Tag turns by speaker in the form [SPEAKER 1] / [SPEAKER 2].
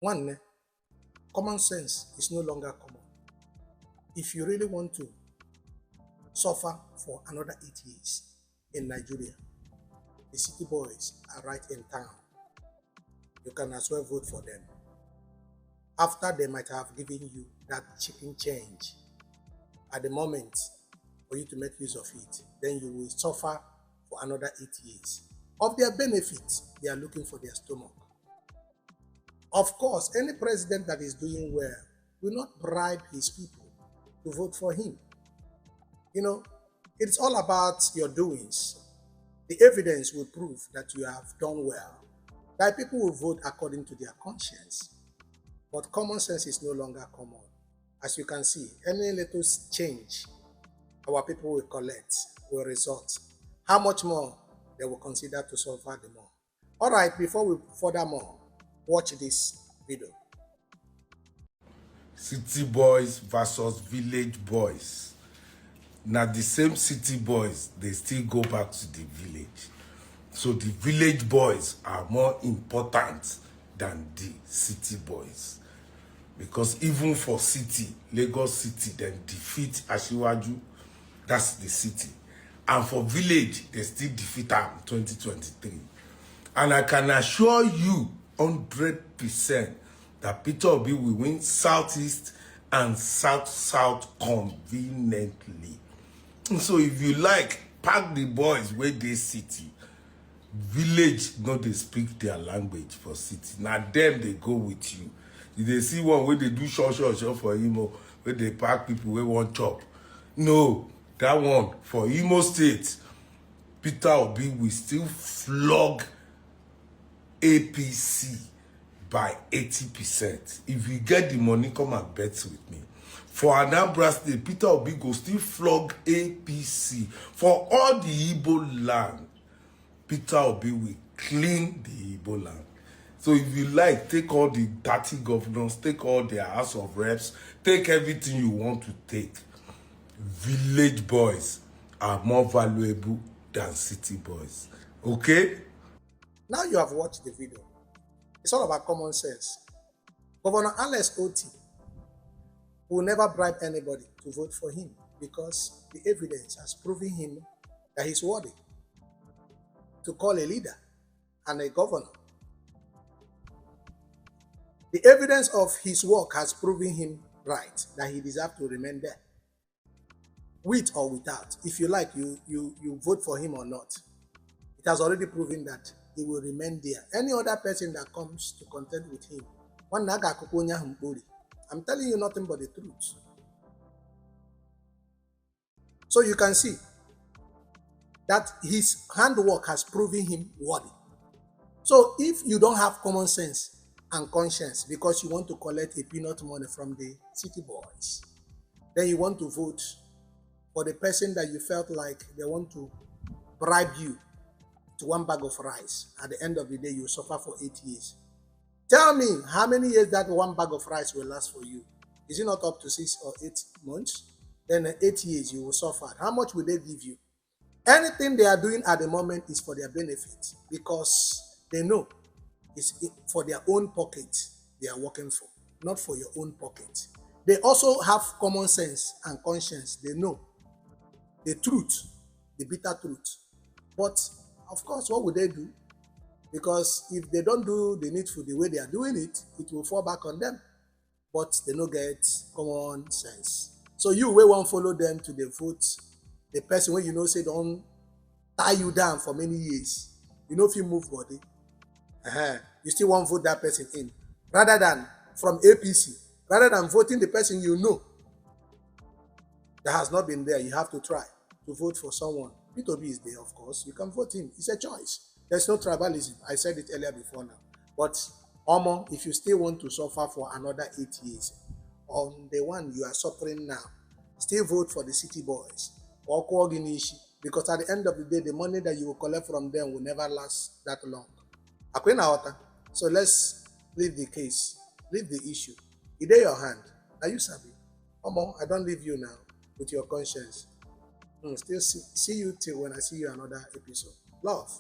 [SPEAKER 1] One, common sense is no longer common. If you really want to suffer for another 8 years in Nigeria, the city boys are right in town. You can as well vote for them. After they might have given you that chicken change at the moment for you to make use of it, then you will suffer for another 8 years. Of their benefits, they are looking for their stomach. Of course, any president that is doing well will not bribe his people to vote for him. It's all about your doings. The evidence will prove that you have done well. That people will vote according to their conscience. But common sense is no longer common. As you can see, any little change our people will collect will result. How much more they will consider to suffer the more. All right, before we furthermore, watch this video.
[SPEAKER 2] City boys versus village boys. Now the same city boys, they still go back to the village. So the village boys are more important than the city boys. Because even for city, Lagos City, then defeat Asiwaju, that's the city. And for village, they still defeat them in 2023. And I can assure you 100% that Peter Obi will win Southeast and South conveniently. And so if you like, pack the boys where they city. Village, no, they speak their language for city. Now them, they go with you. If they see one where they do short for Imo, where they pack people where want chop. No, that one for Imo State, Peter Obi will still flog APC by 80%. If you get the money, come and bet with me. For Anambra State, Peter Obi go still flog APC. For all the Igbo land, Peter Obi will clean the Igbo land. So if you like, take all the dirty governors, take all their House of Reps, take everything you want to take. Village boys are more valuable than city boys. Okay?
[SPEAKER 1] Now you have watched the video. It's all about common sense. Governor Alex Otti will never bribe anybody to vote for him because the evidence has proven him that he's worthy to call a leader and a governor. The evidence of his work has proven him right, that he deserves to remain there. With or without, if you like, you vote for him or not. It has already proven that he will remain there. Any other person that comes to contend with him, I'm telling you nothing but the truth. So you can see that his handwork has proven him worthy. So if you don't have common sense and conscience because you want to collect a peanut money from the city boys, then you want to vote for the person that you felt like they want to bribe you to one bag of rice. At the end of the day, you suffer for 8 years. Tell me how many years that one bag of rice will last for you. Is it not up to 6 or 8 months? Then 8 years you will suffer. How much will they give you? Anything they are doing at the moment is for their benefit because they know it's for their own pocket they are working for, not for your own pocket. They also have common sense and conscience. They know the truth, the bitter truth. But of course, what would they do? Because if they don't do the needful the way they are doing it, it will fall back on them. But they don't get common sense. So you will want to follow them to the vote. The person when you know say don't tie you down for many years. You know if you move body, you still want to vote that person in. Rather than from APC, rather than voting the person you know that has not been there, you have to try to vote for someone. Peter Obi is there, of course. You can vote him. It's a choice. There's no tribalism. I said it earlier before now. But Omo, if you still want to suffer for another 8 years, on the one you are suffering now, still vote for the city boys or Kwoginishi, because at the end of the day, the money that you will collect from them will never last that long. So let's leave the case, leave the issue. It's in your hand. Are you sabi? Omo, I don't leave you now with your conscience. Still see you till when I see you another episode. Love.